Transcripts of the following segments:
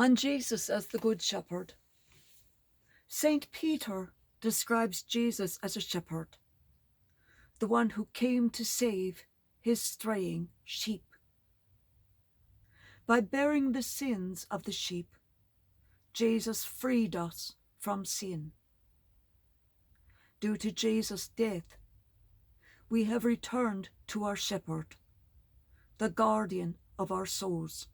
On Jesus as the Good Shepherd. St. Peter describes Jesus as a shepherd, the one who came to save his straying sheep. By bearing the sins of the sheep, Jesus freed us from sin. Due to Jesus' death, we have returned to our shepherd, the guardian of our souls.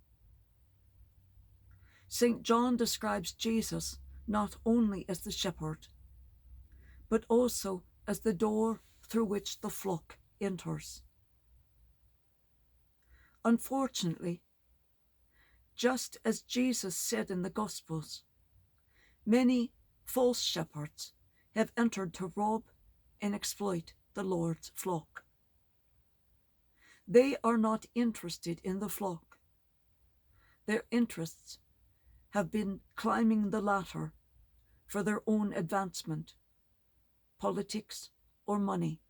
St. John describes Jesus not only as the shepherd, but also as the door through which the flock enters. Unfortunately, just as Jesus said in the Gospels, many false shepherds have entered to rob and exploit the Lord's flock. They are not interested in the flock. Their interests have been climbing the ladder for their own advancement, politics, or money.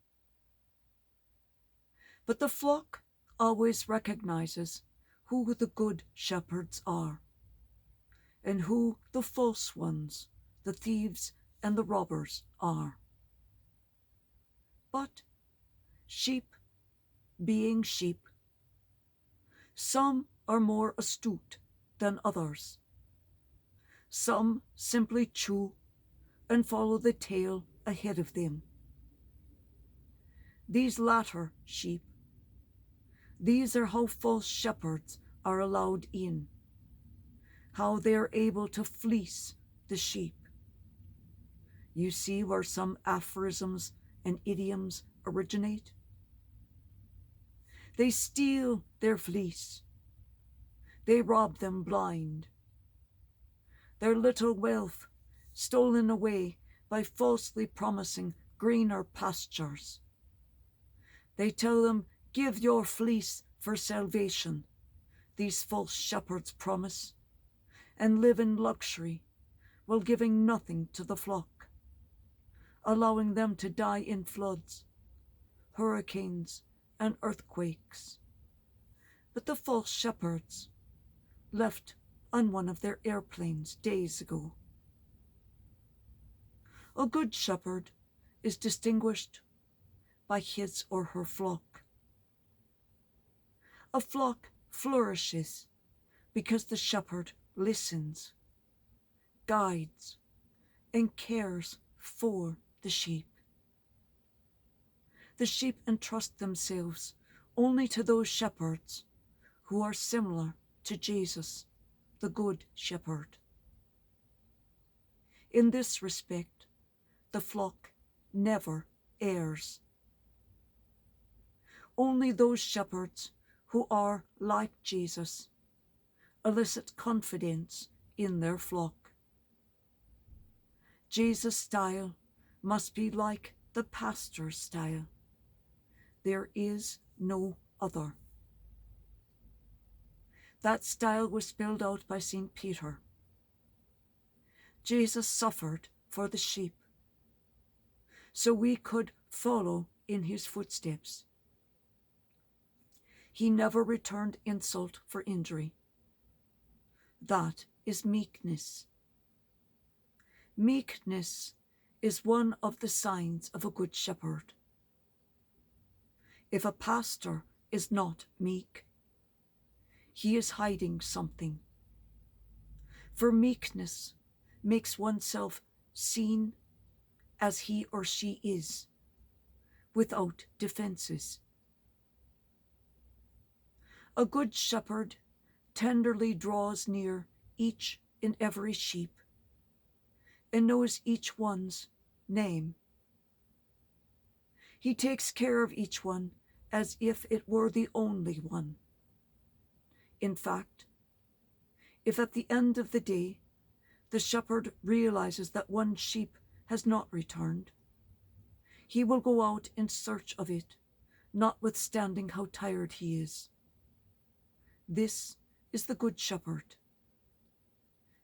But the flock always recognizes who the good shepherds are, and who the false ones, the thieves and the robbers, are. But sheep being sheep, some are more astute than others. Some simply chew and follow the tail ahead of them. These latter sheep, these are how false shepherds are allowed in, how they are able to fleece the sheep. You see where some aphorisms and idioms originate? They steal their fleece. They rob them blind. Their little wealth stolen away by falsely promising greener pastures. They tell them, "Give your fleece for salvation," these false shepherds promise, and live in luxury while giving nothing to the flock, allowing them to die in floods, hurricanes, and earthquakes. But the false shepherds left on one of their airplanes days ago. A good shepherd is distinguished by his or her flock. A flock flourishes because the shepherd listens, guides, and cares for the sheep. The sheep entrust themselves only to those shepherds who are similar to Jesus, the Good Shepherd. In this respect, the flock never errs. Only those shepherds who are like Jesus elicit confidence in their flock. Jesus' style must be like the pastor's style. There is no other. That style was spelled out by St. Peter. Jesus suffered for the sheep, so we could follow in his footsteps. He never returned insult for injury. That is meekness. Meekness is one of the signs of a good shepherd. If a pastor is not meek, he is hiding something. For meekness makes oneself seen as he or she is, without defenses. A good shepherd tenderly draws near each and every sheep and knows each one's name. He takes care of each one as if it were the only one. In fact, if at the end of the day the shepherd realizes that one sheep has not returned, he will go out in search of it, notwithstanding how tired he is. This is the Good Shepherd.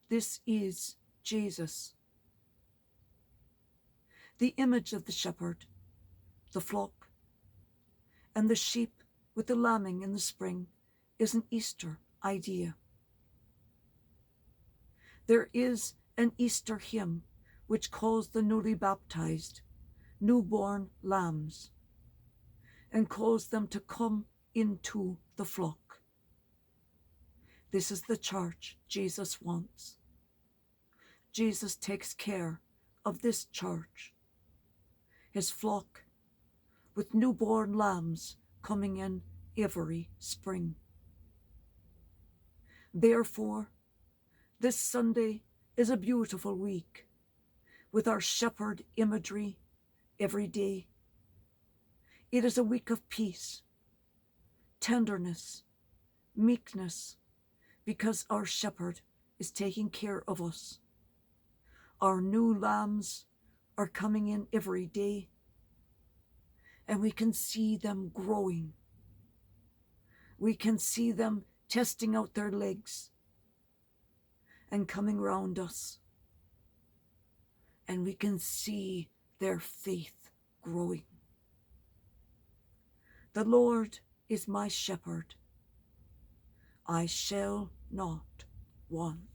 This is Jesus. The image of the shepherd, the flock, and the sheep with the lambing in the spring is an Easter idea. There is an Easter hymn which calls the newly baptized newborn lambs and calls them to come into the flock. This is the church Jesus wants. Jesus takes care of this church, his flock, with newborn lambs coming in every spring. Therefore, this Sunday is a beautiful week with our shepherd imagery every day. It is a week of peace, tenderness, meekness, because our shepherd is taking care of us. Our new lambs are coming in every day, and we can see them growing. We can see them testing out their legs and coming round us, and we can see their faith growing. The Lord is my shepherd. I shall not want.